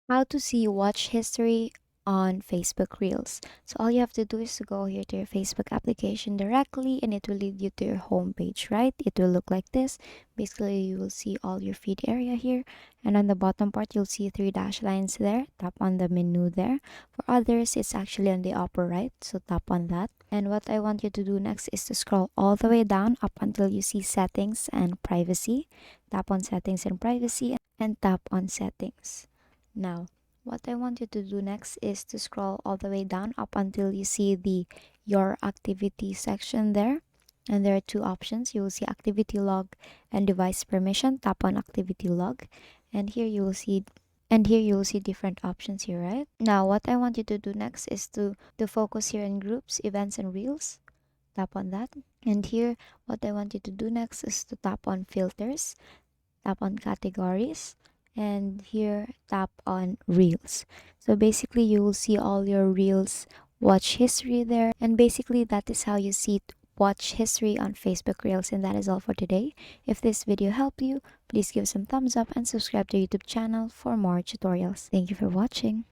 How to see watch history on Facebook Reels. So all you have to do is to go here to your Facebook application directly and it will lead you to your home page, right? It will look like this. Basically, you will see all your feed area here, and on the bottom part you'll see three dash lines there. Tap on the menu there. For others, it's actually on the upper right, so tap on that. And what I want you to do next is to scroll all the way down up until you see settings and privacy. Tap on settings and privacy and tap on settings. Now, what I want you to do next is to scroll all the way down up until you see the Your Activity section there. And there are two options. You will see Activity Log and Device Permission. Tap on Activity Log. And here you will see different options here, right? Now, what I want you to do next is to focus here in groups, events, and reels. Tap on that. And here, what I want you to do next is to tap on filters, tap on categories, and here tap on reels. So basically you will see all your reels watch history there, and basically that is how you see watch history on Facebook Reels. And that is all for today. If this video helped you, please give some thumbs up and subscribe to our YouTube channel for more tutorials. Thank you for watching.